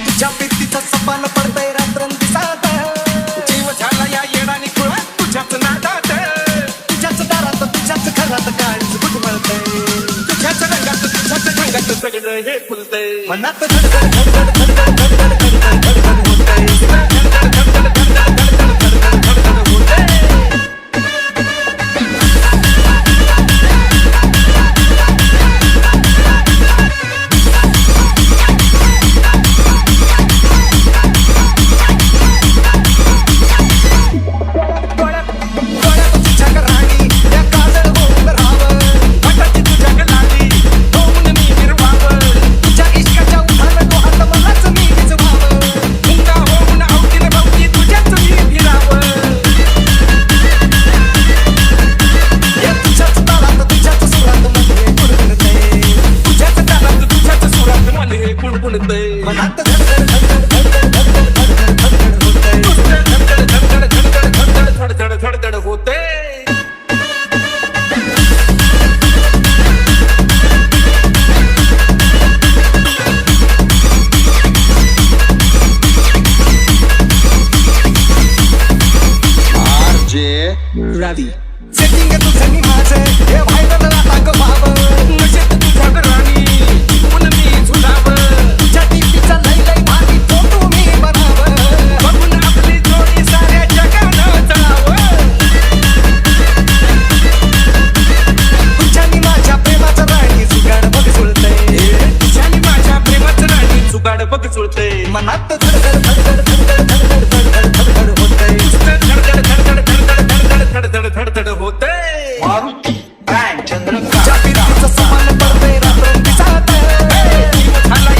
तुझ्या पित्तीचं सपान पडतंय रात्रंदिसात, जीव झाला या येडानी खुळा तुझ्याच नादात, तुझ्याच दारात तुझ्याच घरात काळीच गुटमळतंय, तुझ्याच रंगात सगळं हे फुलतंय, मनात धडधड धडधड धडधड धडधड धडधड धडधड होतंय, धडधड धडधड धडधड धडधड धडधड होतंय. Ravi. सेटिंग तुझं मी माझं हे व्हायरल आता ग व्हावं, नशेत तुझ्या घराणी जीवन मी झुलावं, तुझ्या टीपीचा लई लई भारी फोटो मी बनावं, बघून आपली जोडी साऱ्या जगानं जळावं, तुझ्यानी माझ्या प्रेमाचं राणी जुगाड बघ जुळतंय, तुझ्यानी माझ्या प्रेमाचं राणी जुगाड बघ जुळतंय, मनात धडधड धडधड धडधड धडधड धडधड धडधड होतंय, धडधड धडधड धडधड धडधड धडधड धडधड होतंय. Maruti Brand Chandrakant. तुझ्या पित्तीचं सपान पडतंय रात्रंदिसात, जीव झाला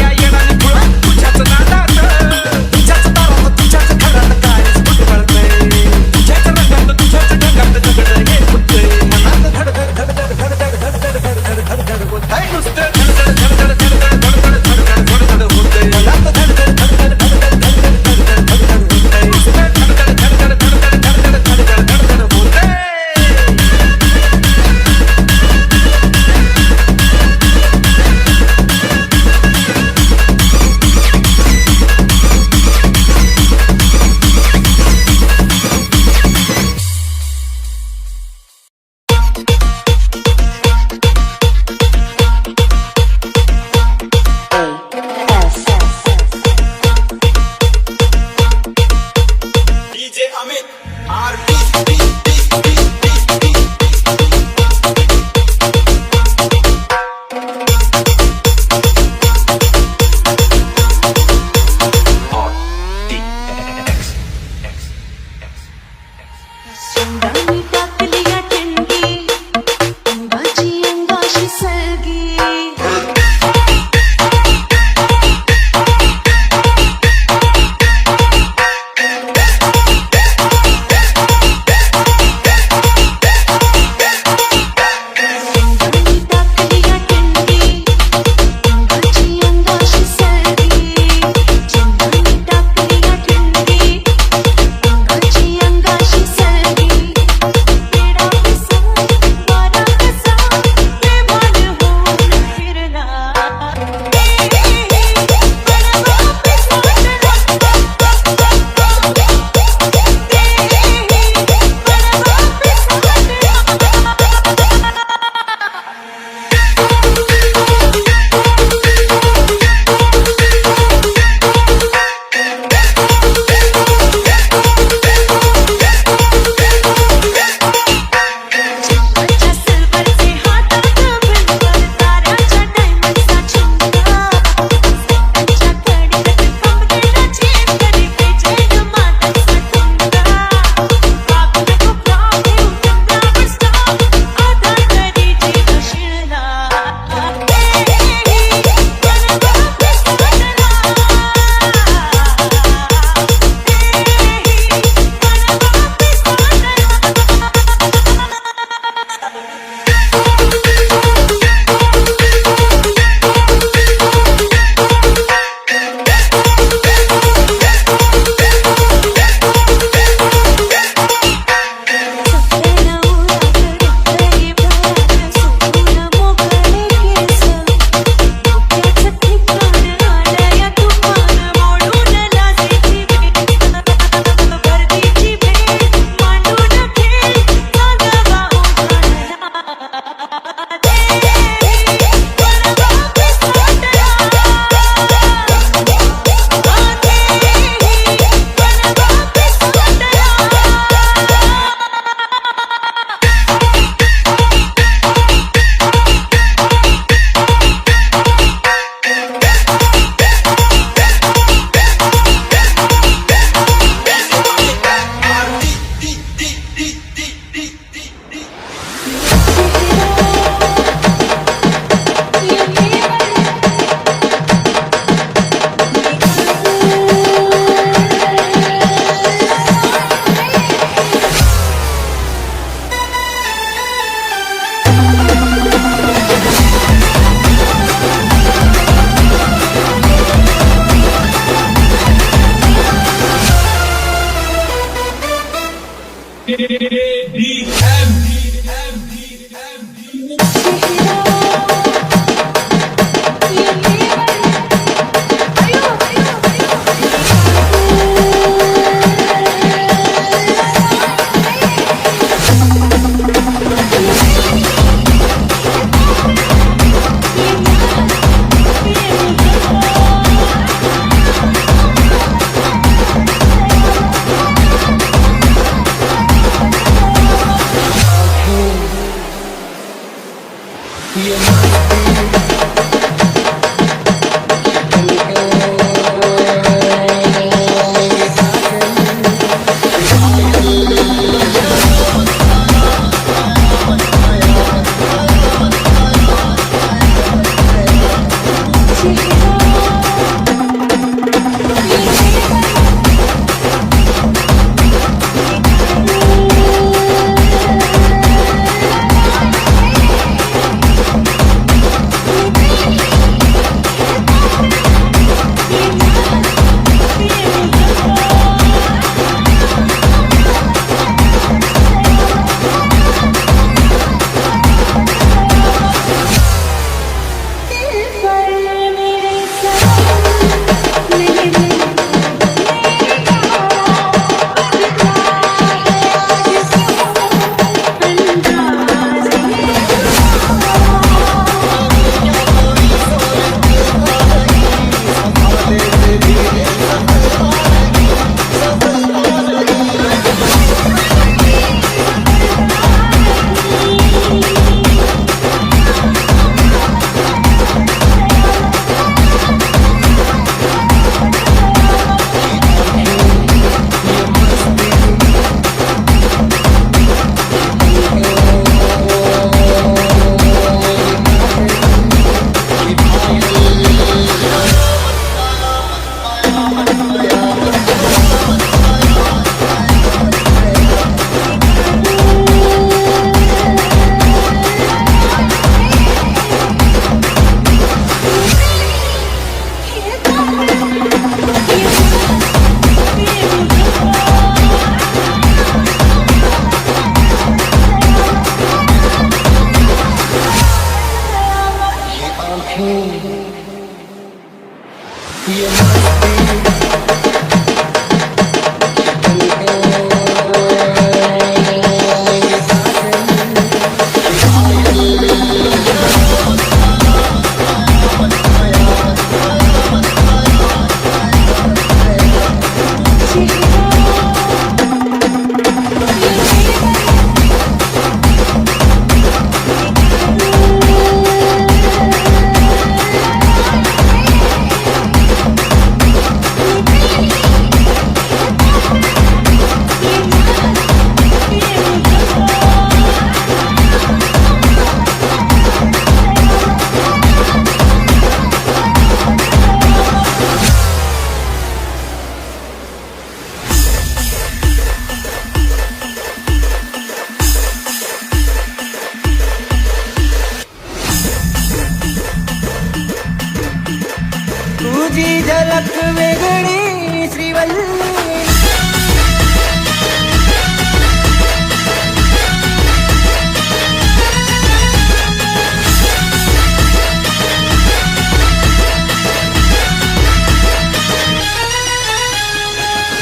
तुझी झलक वेगळी श्रीवल्ली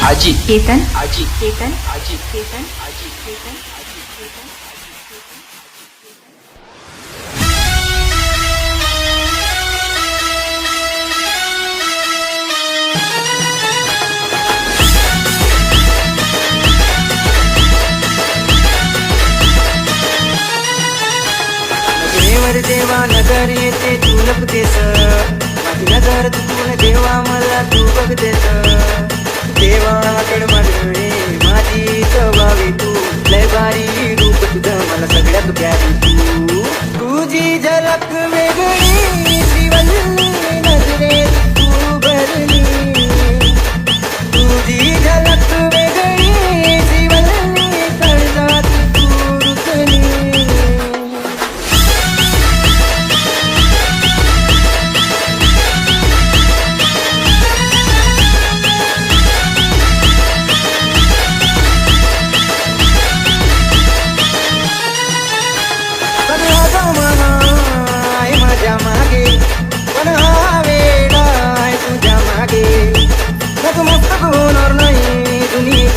आजी केतन आजी केतन आजी केतन आजी केतन नजरेवर देवा नगर येते तू लपतेस माझी नजर तुझून देवा मला तू बघतेस देवाकड मागणे माझी स्वभावी तू लय भारी रूप तुझं मला सगळ्यात प्यारी तू तुझी झलक वेगळी श्रीवल्ली नजरेत तू भरली तुझी झलक वेगळी श्रीवल्ली काळजात तू रुतली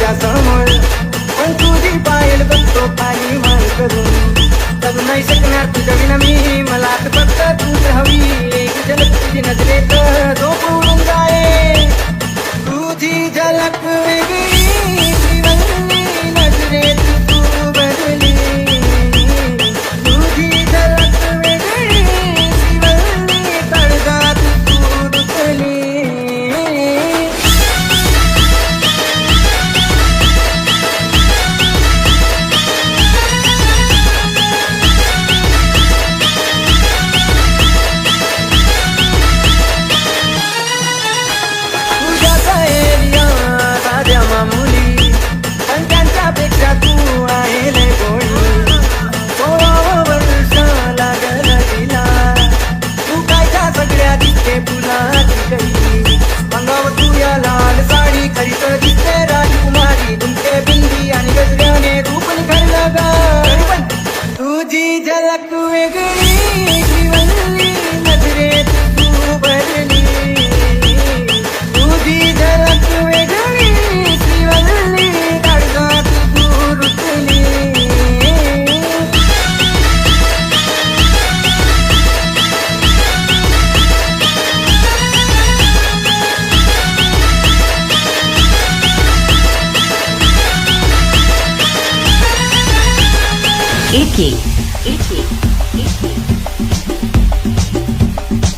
डोळ्या समोर, पण तुझी पायल बघतो खाली मान करून. जगू नाही शकणार तुझ्या विना मी, मला आता फक्त तूच हवी. एक झलक तुझी नजरेत झोप उडून जाए, तुझी झलक वेगळी श्रीवल्ली, नजरेत तू बदली. तुझी झलक वेगळी श्रीवल्ली, तळजात तू रुतली. तुझ्या सहेलिया साध्या मामुली, पण त्यांच्यापेक्षा तू आहे लय गोडी. 16वं वर्ष लागल तिला, तू कायच्या सगळ्या दिसते फुलाची कळी. अंगावर तू या लाल साडी, खरी तर दिसते राजकुमारी. तुमचे बिंदी आणि गजऱ्याने रूप निखरलं ग. तुझी झलक वेगळी श्रीवल्ली, नजरेत तू भरली. तुझी झलक वेगळी श्रीवल्ली, काळजात तू रुतली.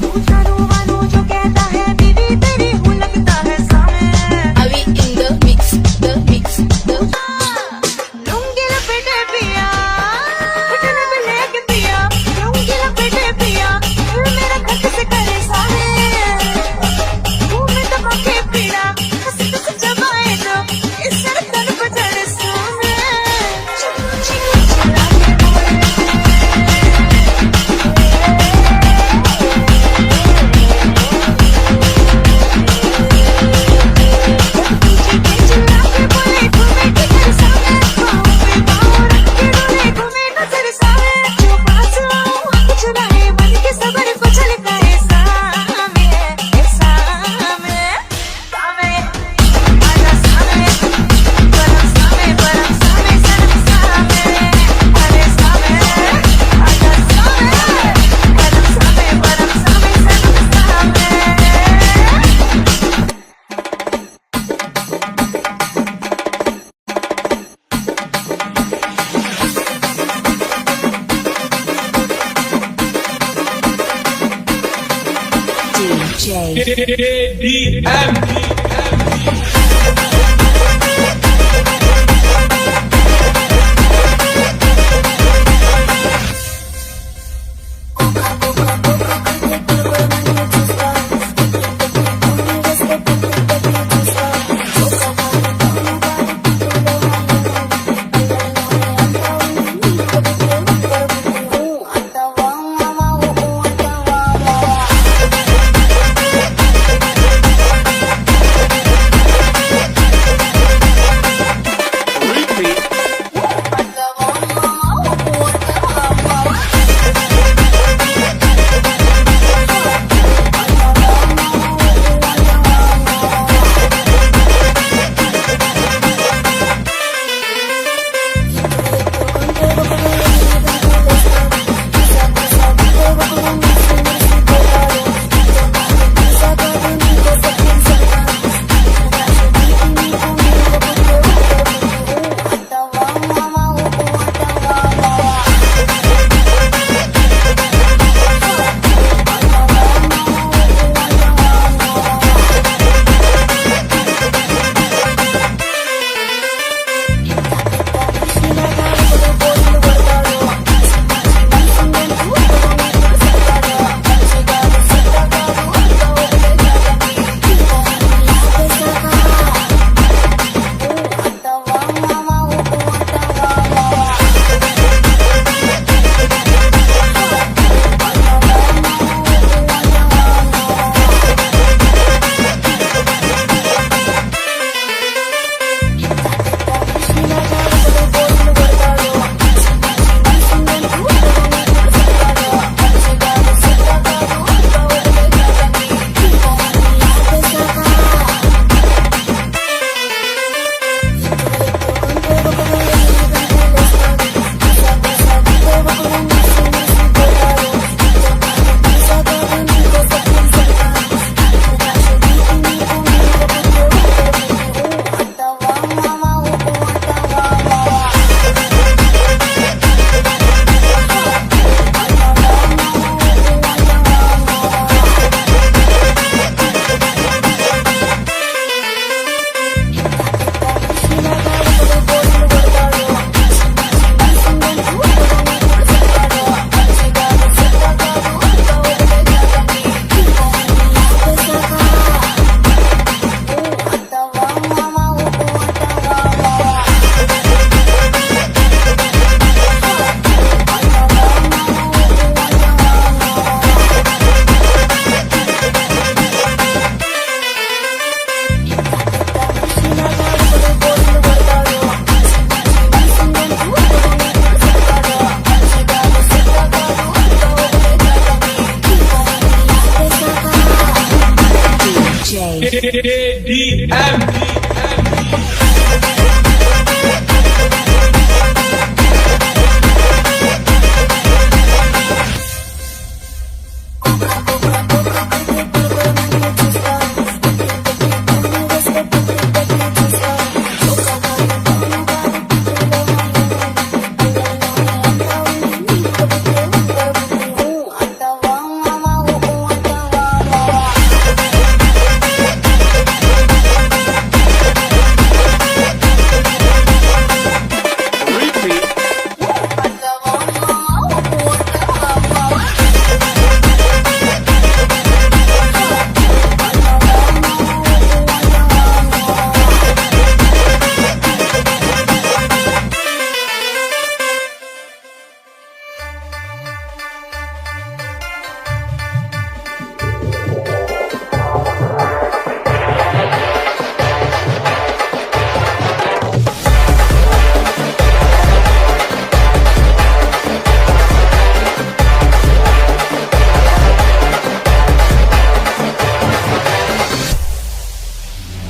तू जानू वानू जो कहता है बीवी तेरी हूँ लगता है सामे. Avi in the mix, the lungi लपेटे पिया, घुटने पे लेके पिया. लुंगी लपेटे पिया, दिल मेरा खट से करे सामे. मुंह में दबा के पीड़ा, हंसी तो चबाए तो इस सरकन पे चढ़े सामे. चलो चिल्ला के बोले, चिल्ला के बोले घूमे किधर सामे. पाँव पे पाँव रख के डोले घूमे नजर सामे. जो पास आऊं कुछ रहे मन के सबर को छलकाए सामे. सामे सामे आजा सामे, परम सामे सनम सामे. अरे सामे आजा सामे, परम सामे सनम सामे.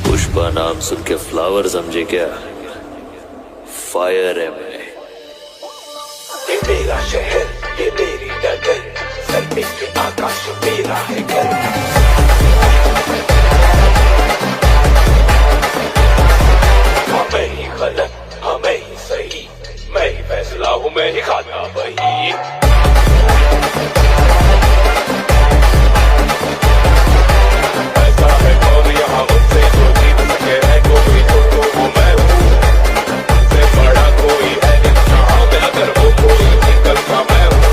पुष्पा नाम सुन के फ्लावर समझे क्या? फायर है मैं। ये मेरा शहर, ये मेरी नगर, सर पे ये आकाश मेरा है घर। हाँ मैं ही गलत, हाँ मैं ही सही, मैं ही फैसला हूँ, मैं ही खाना वही। ऐसा है कौन यहाँ मुझसे जो जीत सके है कोई तो वो मैं हूँ। मुझसे बड़ा कोई है जहाँ मैं अगर वो कोई निकल का मैं हूँ।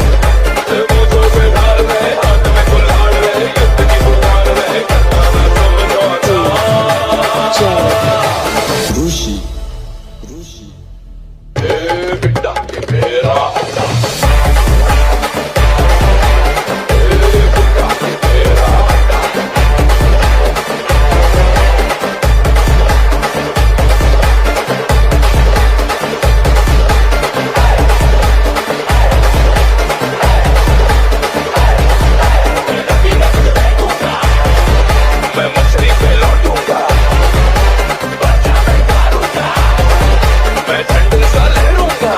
मुझो से ढाल रहे हाथ में गुलाल रहे युद्ध की पुकार रहे करना मैं समझौता। बिट्टा के मेरा अड्डा, बिट्टा के मेरा अड्डा। मैं मछली पे लौटूंगा, बाजा मैं मारूंगा, मैं ठंड सा लहरूंगा।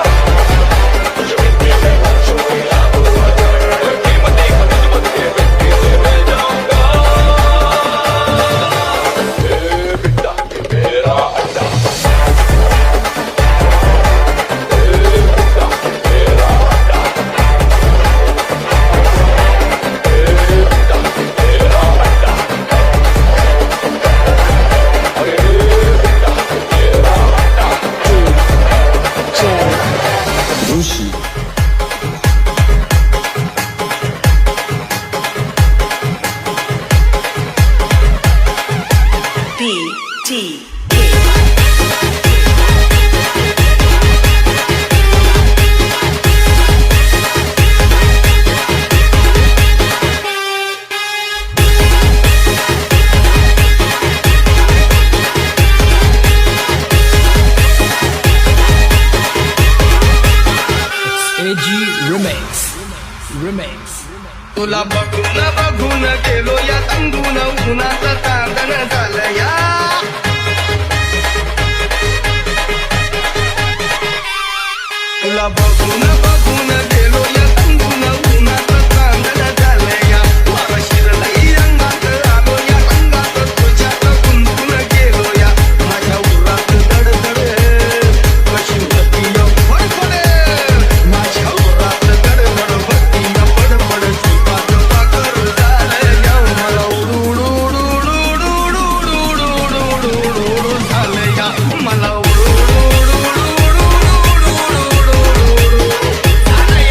जमीन पे मैं छुएगा हुआ कीमत एक किस्मत के मिट्टी से मिल जाऊंगा। बिट्टा के मेरा अड्डा, बिट्टा के मेरा अड्डा, बिट्टा के मेरा अड्डा। तुला बघून गेलो या तंगून उन्हाचं चांदण झालं या। तुला बघून गेलो या तंगून उन्हाचं चांदण झालं या। मला शिरलंय अंगात आलो या अंगात तुझ्यात गुंतून गेलो या। माझ्या उरात दडदड कशी होती या फडफड, माझ्या उरात दडदड होती या फडफड। जीवात पाकर झालं या मला झालं या मला झालं या।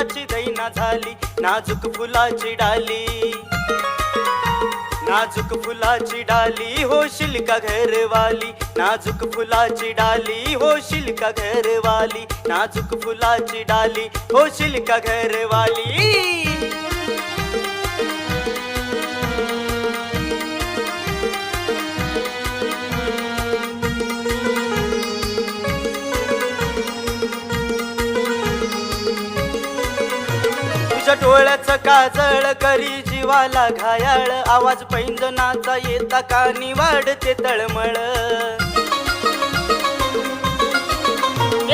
फुलाची दैना झाली नाजूक फुलाची डाली नाजूक फुलाची डाली होशील का घरवाली नाजूक फुलाची डाली होशील का घरवाली नाजूक फुलाची डाली होशील का घरवाली तुझ्या डोळ्याचं काजळ करी जीवाला घायाळ आवाज पैंजनाचा येता कानी वाढते तळमळ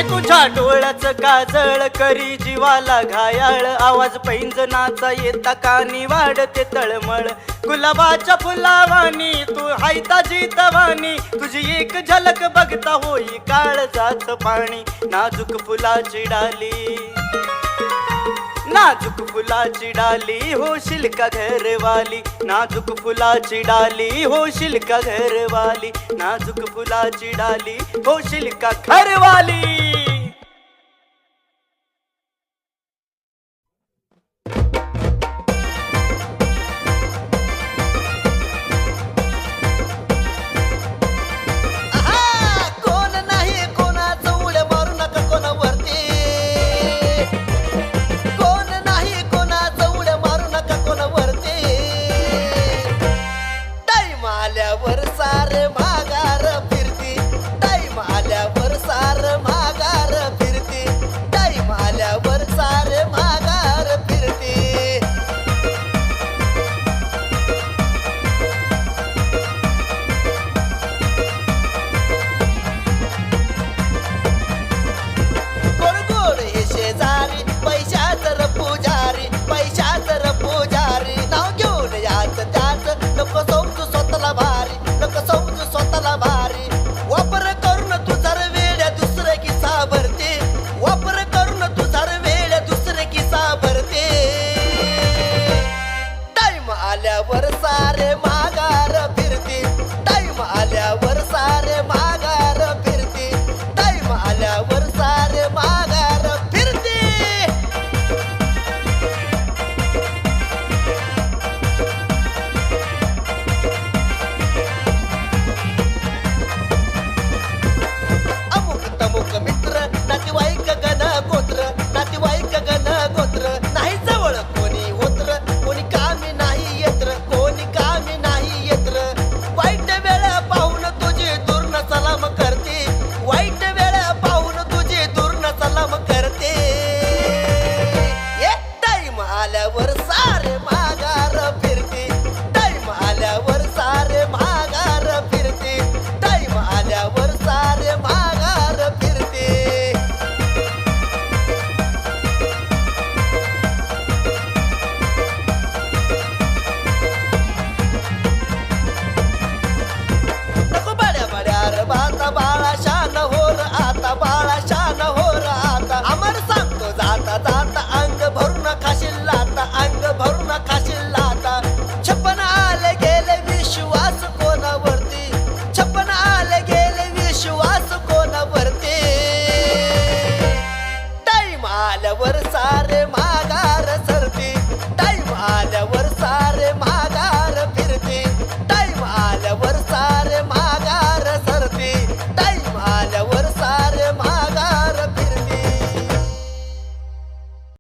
तुझ्या डोळ्याचं काजळ करी जीवाला घायाळ आवाज पैंजनाचा येता कानी वाढते तळमळ गुलाबाच्या फुलावानी तू हायता जीतवानी तुझी एक झलक बघता होई काळजाचं पाणी नाजूक फुलाची डाली नाजूक फुलाची डाली होशील का घरवाली नाजूक फुलाची डाली होशील का घरवाली नाजूक फुलाची डाली होशील का घरवाली